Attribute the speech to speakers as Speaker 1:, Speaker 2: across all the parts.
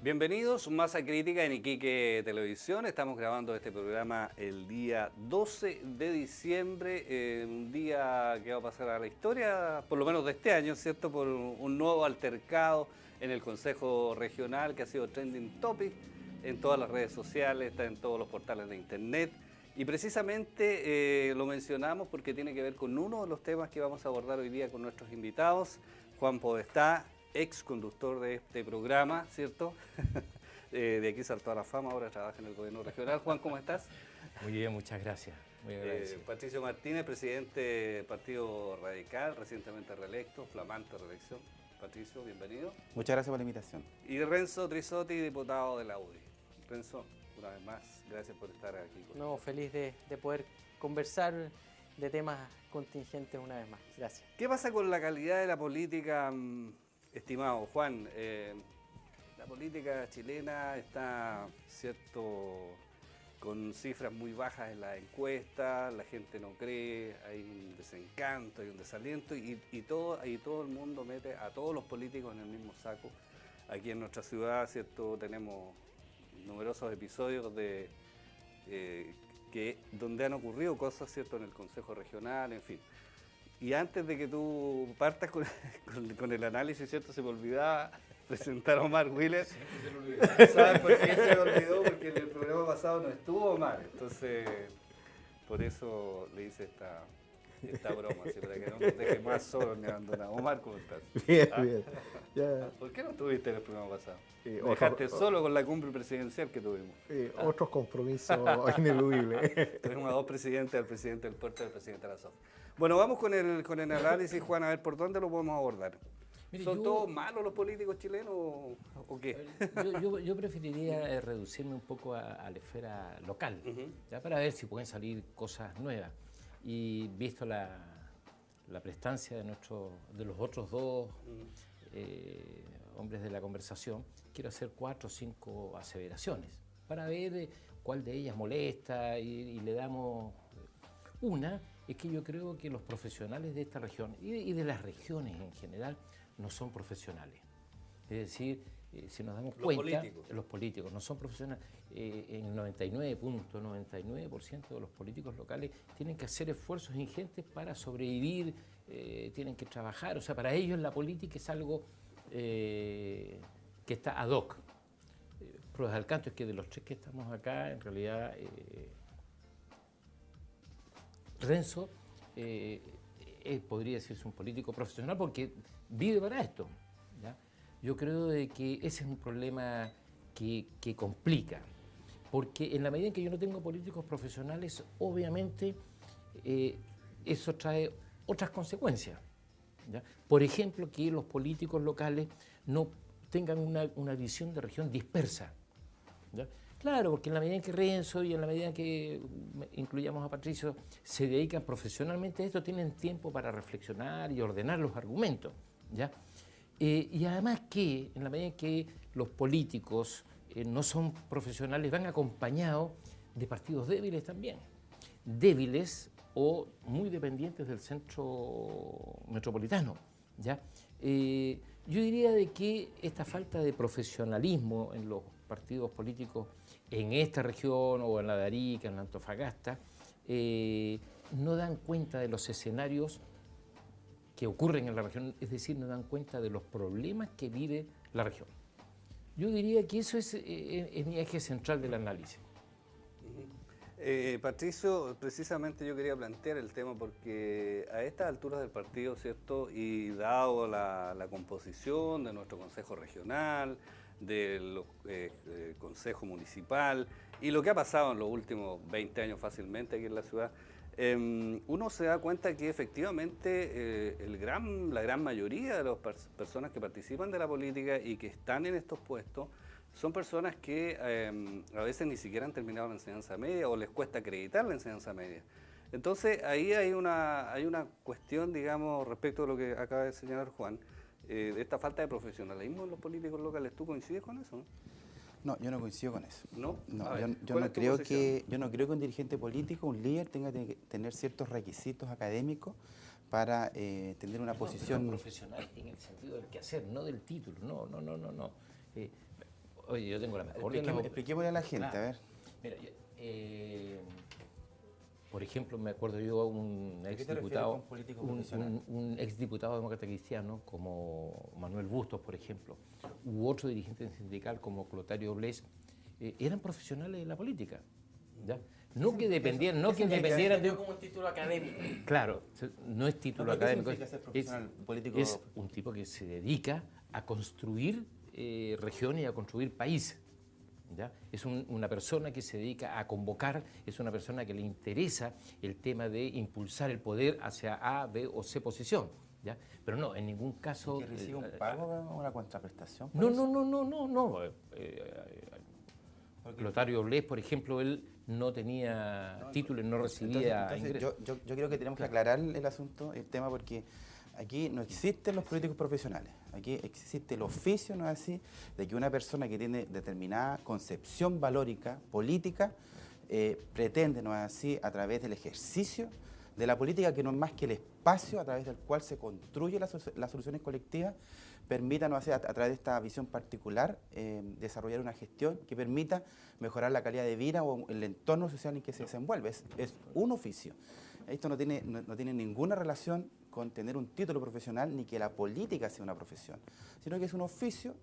Speaker 1: Bienvenidos, Masa Crítica en Iquique Televisión. Estamos grabando este programa el día 12 de diciembre, un día que va a pasar a la historia, por lo menos de este año, ¿cierto? Por un nuevo altercado en el Consejo Regional que ha sido trending topic en todas las redes sociales, está en todos los portales de internet. Y precisamente lo mencionamos porque tiene que ver con uno de los temas que vamos a abordar hoy día con nuestros invitados. Juan Podestá, ex conductor de este programa, ¿cierto? De aquí saltó a la fama, ahora trabaja en el gobierno regional. Juan, ¿cómo estás?
Speaker 2: Muy bien, muchas gracias. Muy agradecido.
Speaker 1: Patricio Martínez, presidente del Partido Radical, recientemente reelecto, flamante reelección. Patricio, bienvenido.
Speaker 3: Muchas gracias por la invitación.
Speaker 1: Y Renzo Trisotti, diputado de la UDI. Renzo, una vez más, gracias por estar aquí con nosotros.
Speaker 4: Feliz de poder conversar de temas contingentes una vez más. Gracias.
Speaker 1: ¿Qué pasa con la calidad de la política, estimado Juan? La política chilena está, cierto, con cifras muy bajas en las encuestas, la gente no cree, hay un desencanto, hay un desaliento y todo el mundo mete a todos los políticos en el mismo saco. Aquí en nuestra ciudad, cierto, tenemos numerosos episodios donde han ocurrido cosas, cierto, en el Consejo Regional, en fin. Y antes de que tú partas con el análisis, ¿cierto? Se me olvidaba presentar a Omar Wheeler. ¿Sabes por qué se me olvidó? Porque en el programa pasado no estuvo Omar. Entonces, por eso le hice esta broma, ¿sí? Para que no nos deje más solos ni abandonados. Omar, ¿cómo estás?
Speaker 3: Bien,
Speaker 1: ¿Ah?
Speaker 3: bien. Ya.
Speaker 1: ¿Por qué no estuviste en el programa pasado? Me dejaste solo con la cumbre presidencial que tuvimos.
Speaker 3: Otros compromisos ineludibles.
Speaker 1: Tuvimos a dos presidentes, al presidente del puerto y al presidente de la SOF. Bueno, vamos con el análisis, Juan, a ver por dónde lo podemos abordar.
Speaker 2: Mire,
Speaker 1: ¿Son todos malos los políticos chilenos o qué?
Speaker 2: Yo preferiría reducirme un poco a la esfera local, ya para ver si pueden salir cosas nuevas. Y visto la prestancia de los otros dos hombres de la conversación, quiero hacer 4 o 5 aseveraciones para ver cuál de ellas molesta y le damos una. Es que yo creo que los profesionales de esta región y de las regiones en general no son profesionales. Es decir, si nos damos cuenta, los políticos no son profesionales. El 99.99% de los políticos locales tienen que hacer esfuerzos ingentes para sobrevivir, tienen que trabajar. O sea, para ellos la política es algo que está ad hoc. Pruebas al canto es que de los 3 que estamos acá, en realidad Renzo podría decirse un político profesional porque vive para esto, ¿ya? Yo creo de que ese es un problema que complica, porque en la medida en que yo no tengo políticos profesionales, obviamente eso trae otras consecuencias, ¿ya? Por ejemplo, que los políticos locales no tengan una visión de región dispersa, ¿ya? Claro, porque en la medida en que Renzo y en la medida en que incluyamos a Patricio se dedican profesionalmente a esto, tienen tiempo para reflexionar y ordenar los argumentos, ¿ya? Y además que en la medida en que los políticos no son profesionales, van acompañados de partidos débiles también, débiles o muy dependientes del centro metropolitano, ¿ya? Yo diría de que esta falta de profesionalismo en los partidos políticos en esta región o en la de Arica, en la Antofagasta, no dan cuenta de los escenarios que ocurren en la región, es decir, no dan cuenta de los problemas que vive la región. Yo diría que eso es mi eje central del análisis.
Speaker 1: Patricio, precisamente yo quería plantear el tema porque a estas alturas del partido, ¿cierto? Y dado la composición de nuestro Consejo Regional, del Consejo Municipal y lo que ha pasado en los últimos 20 años fácilmente aquí en la ciudad, uno se da cuenta que efectivamente la gran mayoría de las personas que participan de la política y que están en estos puestos son personas que a veces ni siquiera han terminado la enseñanza media o les cuesta acreditar la enseñanza media. Entonces ahí hay una cuestión, digamos, respecto a lo que acaba de señalar Juan, de esta falta de profesionalismo en los políticos locales. ¿Tú coincides con eso?
Speaker 3: No, yo no coincido con eso.
Speaker 1: ¿No?
Speaker 3: Yo no creo que un dirigente político, un líder, tenga que tener ciertos requisitos académicos para tener una posición
Speaker 2: profesional en el sentido del quehacer, no del título. No. Oye, yo tengo la mejor de las
Speaker 3: Expliquémosle a la gente,
Speaker 2: Claro.
Speaker 3: a ver.
Speaker 2: Mira, por ejemplo, me acuerdo yo a un
Speaker 3: ¿A qué te
Speaker 2: exdiputado,
Speaker 3: refieres con político profesional?
Speaker 2: un exdiputado demócrata cristiano como Manuel Bustos, por ejemplo, u otro dirigente sindical como Clotario Bles, eran profesionales de la política, ¿ya? No que dependieran, no que dependieran de...
Speaker 4: como un título académico.
Speaker 2: Claro, no es título
Speaker 3: ¿Qué
Speaker 2: académico,
Speaker 3: significa ser profesional político?
Speaker 2: es un tipo que se dedica a construir regiones y a construir países. ¿Ya? Es una persona que se dedica a convocar, es una persona que le interesa el tema de impulsar el poder hacia A, B o C posición, ¿ya? Pero no, en ningún caso...
Speaker 3: ¿Que recibe un pago o una contraprestación?
Speaker 2: No. Lotario Bles, por ejemplo, él no tenía título y no recibía ingresos.
Speaker 3: Yo creo que tenemos que aclarar el asunto, el tema, porque aquí no existen los políticos profesionales. Aquí existe el oficio, ¿no es así?, de que una persona que tiene determinada concepción valórica, política, pretende, ¿no es así?, a través del ejercicio de la política, que no es más que el espacio a través del cual se construyen las soluciones colectivas, permita, ¿no es así?, a través de esta visión particular, desarrollar una gestión que permita mejorar la calidad de vida o el entorno social en que se desenvuelve. Es un oficio. Esto no tiene ninguna relación con tener un título profesional ni que la política sea una profesión, sino que es un oficio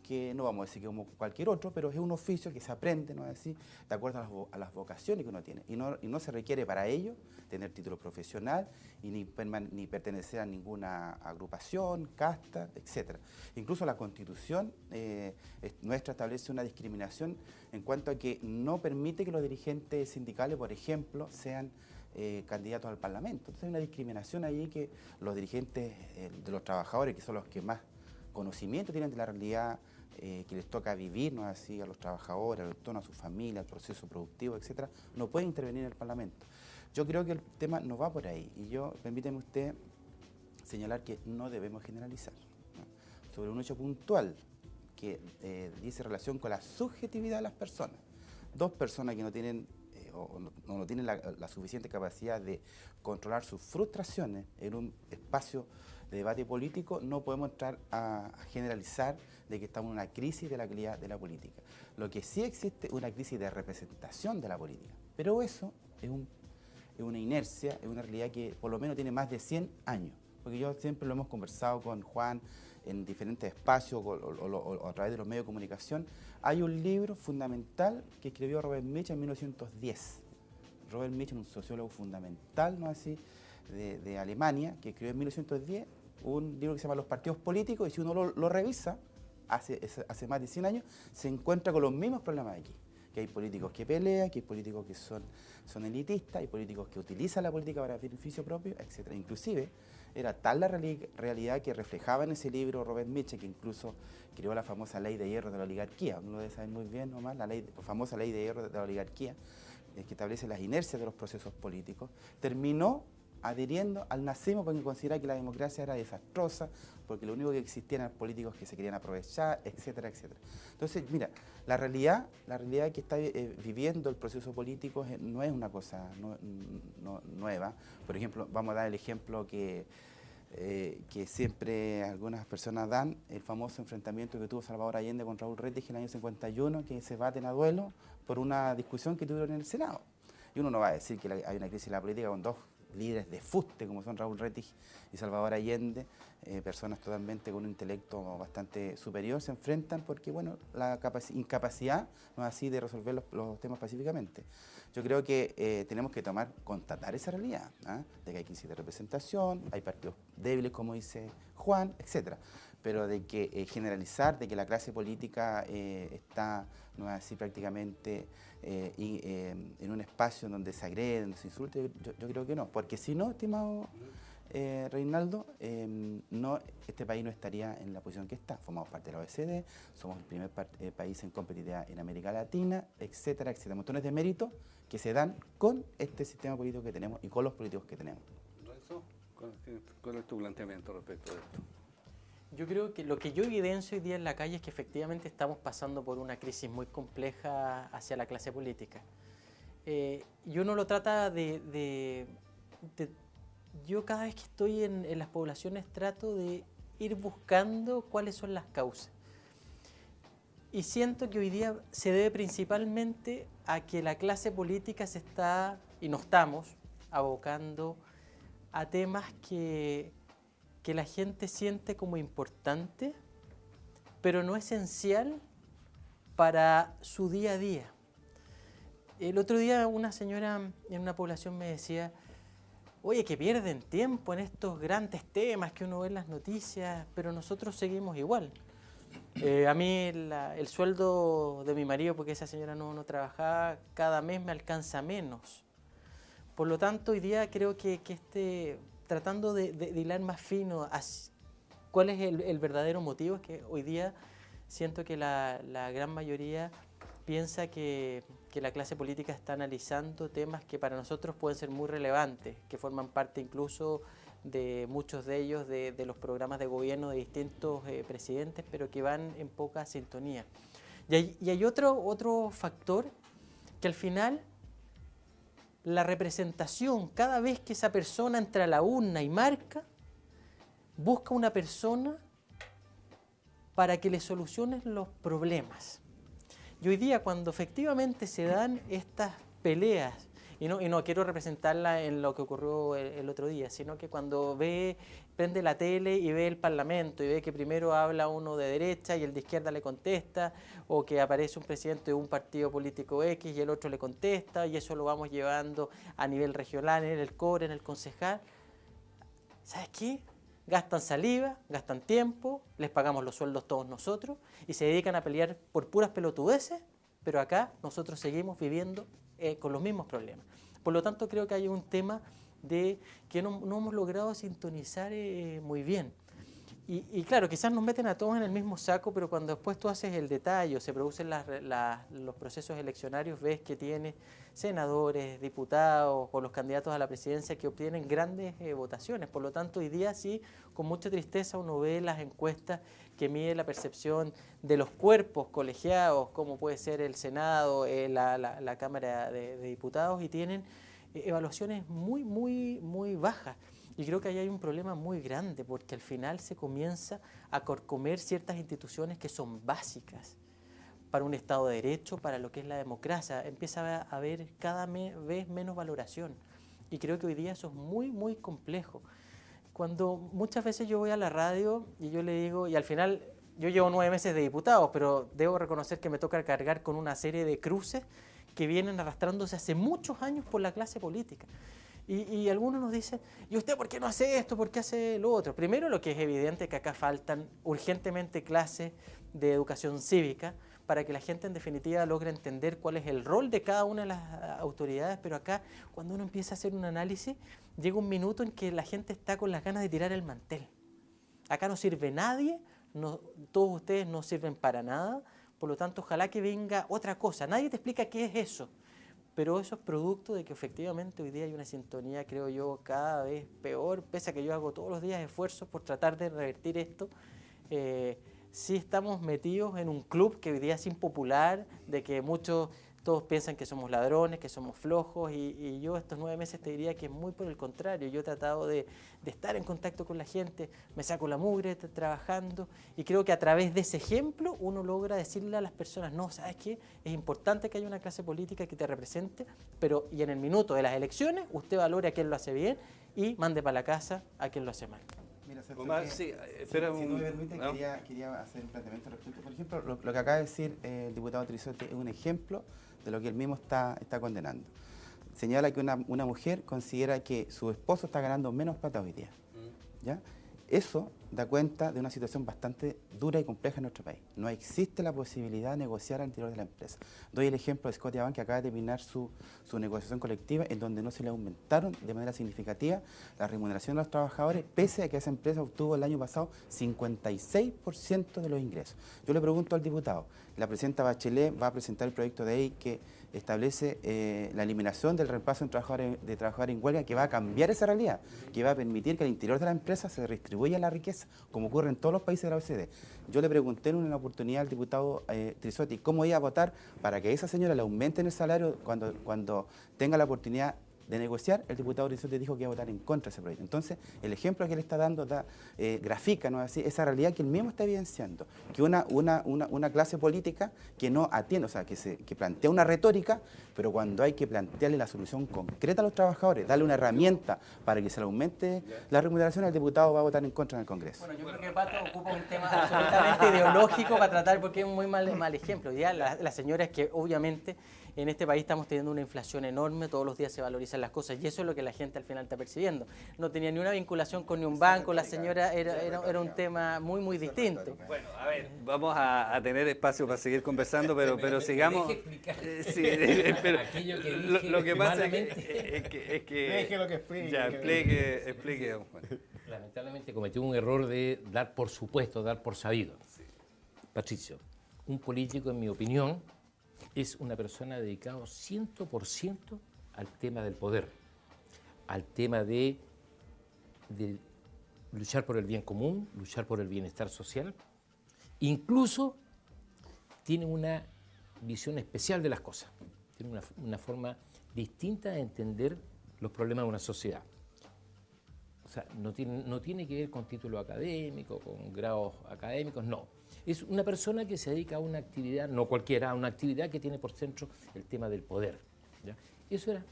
Speaker 3: que no vamos a decir que como cualquier otro, pero es un oficio que se aprende, ¿no es así?, de acuerdo a las vocaciones que uno tiene. Y no se requiere para ello tener título profesional y ni pertenecer a ninguna agrupación, casta, etc. Incluso la Constitución nuestra establece una discriminación en cuanto a que no permite que los dirigentes sindicales, por ejemplo, sean candidatos al Parlamento. Entonces hay una discriminación ahí que los dirigentes de los trabajadores, que son los que más conocimiento tienen de la realidad que les toca vivir, ¿no es así?, a los trabajadores, al entorno, a su familia, al proceso productivo, etcétera, no pueden intervenir en el Parlamento. Yo creo que el tema no va por ahí, y permíteme usted señalar que no debemos generalizar, ¿no?, sobre un hecho puntual que dice relación con la subjetividad de las personas. Dos personas que no tienen no tienen la suficiente capacidad de controlar sus frustraciones en un espacio de debate político, no podemos entrar a generalizar de que estamos en una crisis de la calidad de la política. Lo que sí existe es una crisis de representación de la política, pero eso es una inercia, es una realidad que por lo menos tiene más de 100 años, porque yo siempre lo hemos conversado con Juan en diferentes espacios o a través de los medios de comunicación. Hay un libro fundamental que escribió Robert Mitchell en 1910. Robert Mitchell, un sociólogo fundamental, ¿no así?, de Alemania, que escribió en 1910 un libro que se llama Los partidos políticos, y si uno lo revisa, hace más de 100 años, se encuentra con los mismos problemas aquí. Que hay políticos que pelean, que hay políticos que son elitistas, hay políticos que utilizan la política para beneficio propio, etc. Inclusive, era tal la realidad que reflejaba en ese libro Robert Mitchell, que incluso creó la famosa ley de hierro de la oligarquía. Uno lo debe saber muy bien nomás, la famosa ley de hierro de la oligarquía, que establece las inercias de los procesos políticos. Terminó adhiriendo al nazismo porque consideraba que la democracia era desastrosa, porque lo único que existían eran políticos que se querían aprovechar, etcétera, etcétera. Entonces, mira, la realidad que está viviendo el proceso político no es una cosa nueva. Por ejemplo, vamos a dar el ejemplo que siempre algunas personas dan, el famoso enfrentamiento que tuvo Salvador Allende con Raúl Rettig en el año 51, que se baten a duelo por una discusión que tuvieron en el Senado. Y uno no va a decir que hay una crisis en la política con dos líderes de fuste como son Raúl Rettig y Salvador Allende, personas totalmente con un intelecto bastante superior, se enfrentan porque, bueno, la incapacidad no es así de resolver los temas pacíficamente. Yo creo que tenemos que constatar esa realidad, ¿eh?, de que hay crisis de representación, hay partidos débiles, como dice Juan, etcétera. Pero de que generalizar de que la clase política está, no es así, prácticamente en un espacio donde se agreden, donde se insulte, yo creo que no. Porque si no, estimado Reinaldo, este país no estaría en la posición que está. Formamos parte de la OECD, somos el primer país en competitividad en América Latina, etcétera, etcétera. Montones de méritos que se dan con este sistema político que tenemos y con los políticos que tenemos.
Speaker 1: Renzo, ¿cuál es tu planteamiento respecto de esto?
Speaker 4: Yo creo que lo que yo evidencio hoy día en la calle es que efectivamente estamos pasando por una crisis muy compleja hacia la clase política. Y uno lo trata yo cada vez que estoy en las poblaciones trato de ir buscando cuáles son las causas. Y siento que hoy día se debe principalmente a que la clase política se está, y nos estamos, abocando a temas que la gente siente como importante, pero no esencial para su día a día. El otro día una señora en una población me decía, oye, que pierden tiempo en estos grandes temas que uno ve en las noticias, pero nosotros seguimos igual. A mí el sueldo de mi marido, porque esa señora no trabajaba, cada mes me alcanza menos. Por lo tanto, hoy día creo que tratando de hilar más fino cuál es el verdadero motivo, es que hoy día siento que la gran mayoría piensa que la clase política está analizando temas que para nosotros pueden ser muy relevantes, que forman parte incluso de muchos de ellos de los programas de gobierno de distintos presidentes, pero que van en poca sintonía. Y hay otro factor que al final la representación, cada vez que esa persona entra a la urna y marca, busca una persona para que le solucione los problemas. Y hoy día, cuando efectivamente se dan estas peleas, y no quiero representarla en lo que ocurrió el otro día, sino que cuando prende la tele y ve el Parlamento y ve que primero habla uno de derecha y el de izquierda le contesta, o que aparece un presidente de un partido político X y el otro le contesta, y eso lo vamos llevando a nivel regional, en el CORE, en el concejal, ¿sabes qué? Gastan saliva, gastan tiempo, les pagamos los sueldos todos nosotros y se dedican a pelear por puras pelotudeces, pero acá nosotros seguimos viviendo con los mismos problemas. Por lo tanto, creo que hay un tema de que no hemos logrado sintonizar muy bien. Y claro, quizás nos meten a todos en el mismo saco, pero cuando después tú haces el detalle, se producen los procesos eleccionarios, ves que tienes senadores, diputados o los candidatos a la presidencia que obtienen grandes votaciones. Por lo tanto, hoy día sí, con mucha tristeza uno ve las encuestas que miden la percepción de los cuerpos colegiados, como puede ser el Senado, la Cámara de Diputados, y tienen evaluaciones muy, muy, muy bajas. Y creo que ahí hay un problema muy grande, porque al final se comienza a corcomer ciertas instituciones que son básicas para un Estado de Derecho, para lo que es la democracia. Empieza a haber cada vez menos valoración. Y creo que hoy día eso es muy, muy complejo. Cuando muchas veces yo voy a la radio y yo le digo, y al final yo llevo 9 meses de diputado, pero debo reconocer que me toca cargar con una serie de cruces que vienen arrastrándose hace muchos años por la clase política. Y algunos nos dicen, ¿y usted por qué no hace esto? ¿Por qué hace lo otro? Primero, lo que es evidente que acá faltan urgentemente clases de educación cívica para que la gente en definitiva logre entender cuál es el rol de cada una de las autoridades, pero acá cuando uno empieza a hacer un análisis, llega un minuto en que la gente está con las ganas de tirar el mantel. Acá no sirve nadie, todos ustedes no sirven para nada, por lo tanto ojalá que venga otra cosa. Nadie te explica qué es eso. Pero eso es producto de que efectivamente hoy día hay una sintonía, creo yo, cada vez peor, pese a que yo hago todos los días esfuerzos por tratar de revertir esto. Sí estamos metidos en un club que hoy día es impopular, de que todos piensan que somos ladrones, que somos flojos, y yo estos 9 meses te diría que es muy por el contrario. Yo he tratado de estar en contacto con la gente, me saco la mugre trabajando, y creo que a través de ese ejemplo uno logra decirle a las personas, no, ¿sabes qué? Es importante que haya una clase política que te represente, y en el minuto de las elecciones usted valore a quien lo hace bien y mande para la casa a quien lo hace mal.
Speaker 3: Mira,
Speaker 1: Omar, sí, espera
Speaker 3: si
Speaker 1: un...
Speaker 3: tú me permites,
Speaker 1: ¿no?
Speaker 3: quería hacer un planteamiento respecto. Por ejemplo, lo que acaba de decir el diputado Trisotti es un ejemplo de lo que él mismo está condenando. Señala que una mujer considera que su esposo está ganando menos plata hoy día. ¿Ya? Eso da cuenta de una situación bastante dura y compleja en nuestro país. No existe la posibilidad de negociar al interior de la empresa. Doy el ejemplo de Scotiabank, que acaba de terminar su negociación colectiva, en donde no se le aumentaron de manera significativa la remuneración de los trabajadores, pese a que esa empresa obtuvo el año pasado 56% de los ingresos. Yo le pregunto al diputado, la presidenta Bachelet va a presentar el proyecto de ley que establece la eliminación del reemplazo de trabajadores en huelga, que va a cambiar esa realidad, que va a permitir que al interior de la empresa se redistribuya la riqueza, como ocurre en todos los países de la OECD. Yo le pregunté en una oportunidad al diputado Trisotti cómo iba a votar para que a esa señora le aumenten el salario cuando tenga la oportunidad de negociar, el diputado Horizonte dijo que iba a votar en contra de ese proyecto. Entonces, el ejemplo que él está dando grafica, ¿no? Así, esa realidad que él mismo está evidenciando, que una clase política que no atiende, o sea, que plantea una retórica, pero cuando hay que plantearle la solución concreta a los trabajadores, darle una herramienta para que se le aumente la remuneración, el diputado va a votar en contra en el Congreso.
Speaker 4: Bueno, yo creo que Pato ocupa un tema absolutamente ideológico para tratar, porque es un muy mal ejemplo. Ya la señora es que obviamente en este país estamos teniendo una inflación enorme, todos los días se valorizan las cosas y eso es lo que la gente al final está percibiendo. No tenía ni una vinculación con ni un banco, la señora era un tema muy distinto.
Speaker 1: Bueno, a ver, vamos a tener espacio para seguir conversando, pero sigamos. Sí, pero
Speaker 2: aquello que dije
Speaker 1: lo que pasa es
Speaker 2: malamente.
Speaker 1: que
Speaker 5: Deje lo que explique.
Speaker 1: ya, explique, don Juan.
Speaker 2: Lamentablemente cometí un error de dar por supuesto, dar por sabido. Patricio, un político, en mi opinión, es una persona dedicada 100% al tema del poder, al tema de luchar por el bien común, luchar por el bienestar social. Incluso tiene una visión especial de las cosas, tiene una forma distinta de entender los problemas de una sociedad. O sea, no tiene que ver con título académico, con grados académicos, no. Es una persona que se dedica a una actividad, no cualquiera, a una actividad que tiene por centro el tema del poder. ¿Ya? Eso era.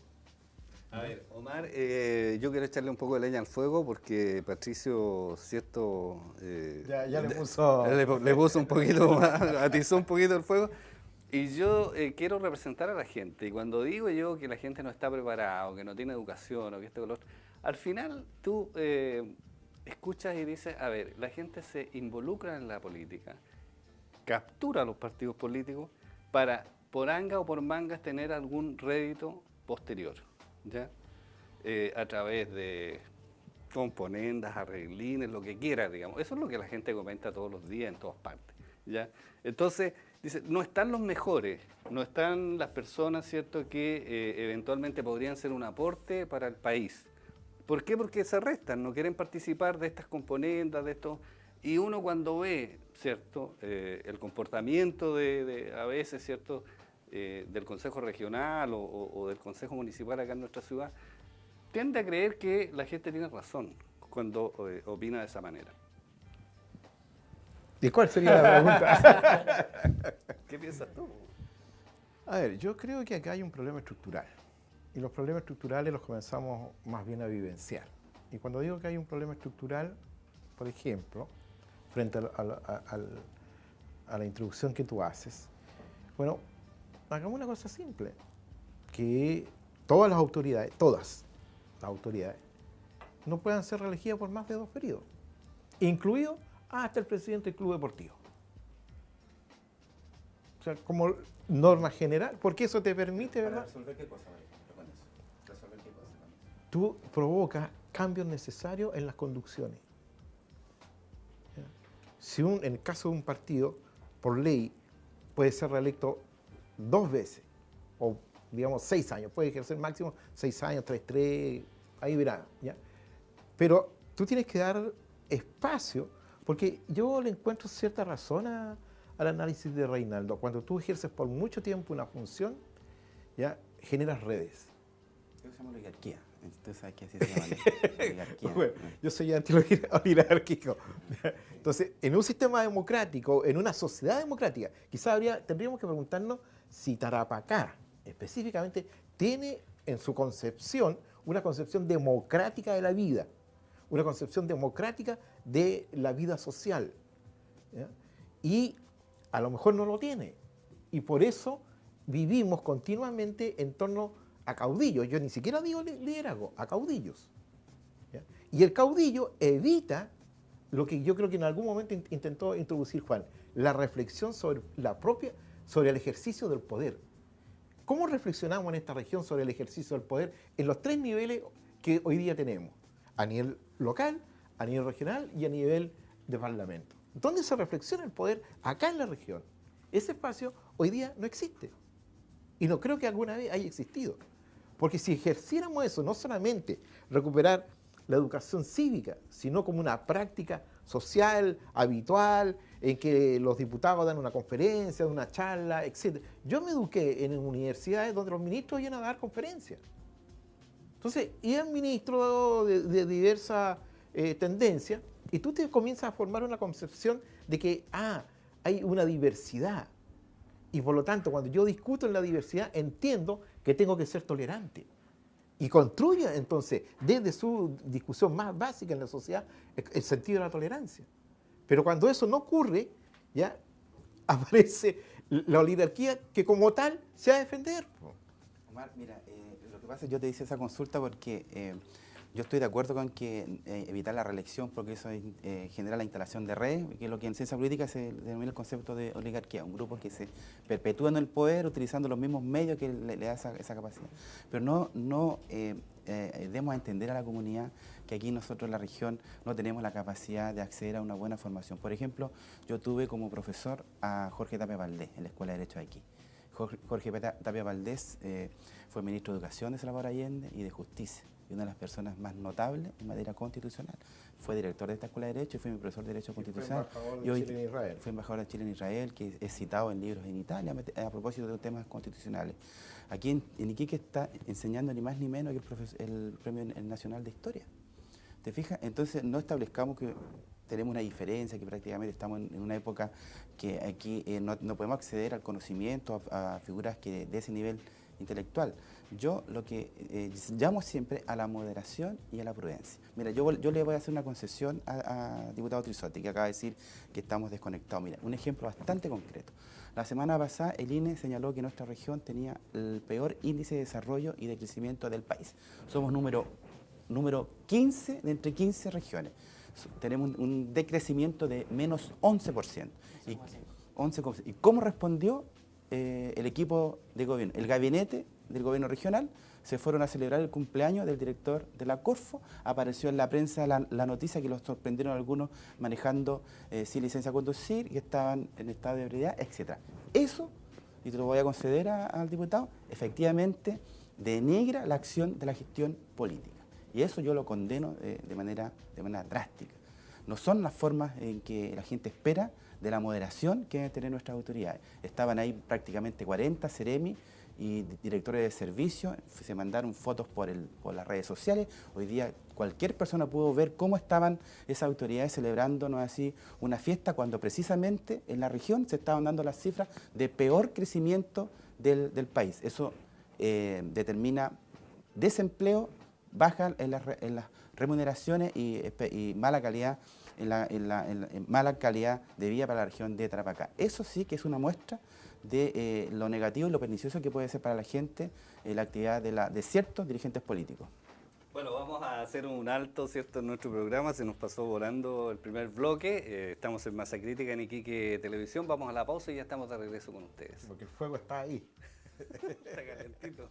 Speaker 1: A ver, Omar, yo quiero echarle un poco de leña al fuego porque Patricio, cierto...
Speaker 5: Ya le puso...
Speaker 1: Le puso un poquito, atizó un poquito el fuego. Y yo quiero representar a la gente. Y cuando digo yo que la gente no está preparada, o que no tiene educación, o que esto o lo otro, al final tú escuchas y dices, a ver, la gente se involucra en la política, captura a los partidos políticos para, por anga o por mangas, tener algún rédito posterior, ¿ya? A través de componendas, arreglines, lo que quiera, digamos. Eso es lo que la gente comenta todos los días en todas partes, ¿ya? Entonces, dice, no están los mejores, no están las personas, ¿cierto?, que eventualmente podrían ser un aporte para el país. ¿Por qué? Porque se restan, no quieren participar de estas componendas, de esto. Y uno cuando ve, ¿cierto?, el comportamiento a veces, ¿cierto?, del Consejo Regional o del Consejo Municipal acá en nuestra ciudad, tiende a creer que la gente tiene razón cuando opina de esa manera.
Speaker 5: ¿Y cuál sería la pregunta?
Speaker 1: ¿Qué piensas tú?
Speaker 5: A ver, yo creo que acá hay un problema estructural. Y los problemas estructurales los comenzamos más bien a vivenciar. Y cuando digo que hay un problema estructural, por ejemplo, frente a la introducción que tú haces, bueno, hagamos una cosa simple, que todas las autoridades, no puedan ser reelegidas por más de 2 periodos, incluido hasta el presidente del club deportivo. O sea, como norma general, porque eso te permite, ¿verdad?
Speaker 3: ¿Para resolver qué cosa, María? Con eso. ¿Resolver qué cosa?
Speaker 5: Tú provocas cambios necesarios en las conducciones. ¿Ya? Si en el caso de un partido, por ley, puede ser reelecto 2 veces, o digamos 6 años, puede ejercer máximo 6 años, 3, ahí verá, ¿ya? Pero tú tienes que dar espacio, porque yo le encuentro cierta razón al análisis de Reinaldo. Cuando tú ejerces por mucho tiempo una función, ya generas redes.
Speaker 3: Eso se llama oligarquía. Entonces, ¿sabes qué? Así se llama oligarquía.
Speaker 5: Bueno, yo soy anti-oligárquico. Entonces, en un sistema democrático, en una sociedad democrática, quizás tendríamos que preguntarnos si Tarapacá, específicamente, tiene en su concepción una concepción democrática de la vida, una concepción democrática de la vida social. ¿Ya? Y a lo mejor no lo tiene. Y por eso vivimos continuamente en torno a caudillos. Yo ni siquiera digo liderazgo, a caudillos. ¿Ya? Y el caudillo evita lo que yo creo que en algún momento intentó introducir Juan, la reflexión sobre sobre el ejercicio del poder. ¿Cómo reflexionamos en esta región sobre el ejercicio del poder en los 3 niveles que hoy día tenemos? A nivel local, a nivel regional y a nivel de parlamento. ¿Dónde se reflexiona el poder? Acá en la región. Ese espacio hoy día no existe. Y no creo que alguna vez haya existido. Porque si ejerciéramos eso, no solamente recuperar la educación cívica, sino como una práctica social, habitual, en que los diputados dan una conferencia, una charla, etc. Yo me eduqué en universidades donde los ministros iban a dar conferencias. Entonces, y es ministro de diversas tendencias, y tú te comienzas a formar una concepción de que, hay una diversidad. Y por lo tanto, cuando yo discuto en la diversidad, entiendo que tengo que ser tolerante. Y construye entonces, desde su discusión más básica en la sociedad, el sentido de la tolerancia. Pero cuando eso no ocurre, ya aparece la oligarquía que como tal se va a defender.
Speaker 3: Omar, mira, lo que pasa es que yo te hice esa consulta porque yo estoy de acuerdo con que evitar la reelección, porque eso genera la instalación de redes, que es lo que en ciencia política se denomina el concepto de oligarquía, un grupo que se perpetúa en el poder utilizando los mismos medios que le da esa capacidad. Pero no demos a entender a la comunidad que aquí nosotros en la región no tenemos la capacidad de acceder a una buena formación. Por ejemplo, yo tuve como profesor a Jorge Tapia Valdés en la Escuela de Derecho de aquí. Jorge Tapia Valdés fue ministro de Educación de Salvador Allende y de Justicia, y una de las personas más notables en materia constitucional. Fue director de esta Escuela de Derecho y fue mi profesor de Derecho Constitucional.
Speaker 5: Y hoy Chile en Israel.
Speaker 3: Fue embajador de Chile en Israel, que es citado en libros en Italia a propósito de temas constitucionales. Aquí en Iquique está enseñando ni más ni menos que el Premio Nacional de Historia. ¿Te fijas? Entonces no establezcamos que tenemos una diferencia, que prácticamente estamos en una época que aquí no podemos acceder al conocimiento, a figuras de ese nivel intelectual. Yo lo que llamo siempre a la moderación y a la prudencia. Mira, yo le voy a hacer una concesión a diputado Trisotti, que acaba de decir que estamos desconectados. Mira, un ejemplo bastante concreto. La semana pasada el INE señaló que nuestra región tenía el peor índice de desarrollo y de crecimiento del país. Somos número 15 de entre 15 regiones. Tenemos un decrecimiento de menos 11%. ¿Y cómo respondió el equipo de gobierno? El gabinete del gobierno regional se fueron a celebrar el cumpleaños del director de la Corfo. Apareció en la prensa la noticia que los sorprendieron algunos manejando sin licencia a conducir, que estaban en estado de ebriedad, etc. Eso, y te lo voy a conceder al diputado, efectivamente denigra la acción de la gestión política. Y eso yo lo condeno de manera drástica. No son las formas en que la gente espera de la moderación que deben tener nuestras autoridades. Estaban ahí prácticamente 40 seremi y directores de servicio, se mandaron fotos por las redes sociales. Hoy día cualquier persona pudo ver cómo estaban esas autoridades celebrando, ¿no es así?, una fiesta, cuando precisamente en la región se estaban dando las cifras de peor crecimiento del país. Eso determina desempleo, baja en las remuneraciones y mala calidad mala calidad de vida para la región de Tarapacá. Eso sí que es una muestra de lo negativo y lo pernicioso que puede ser para la gente la actividad de ciertos dirigentes políticos.
Speaker 1: Bueno, vamos a hacer un alto, ¿cierto?, en nuestro programa. Se nos pasó volando el primer bloque. Estamos en Masa Crítica en Iquique Televisión. Vamos a la pausa y ya estamos de regreso con ustedes.
Speaker 5: Porque el fuego está ahí.
Speaker 1: Está calentito.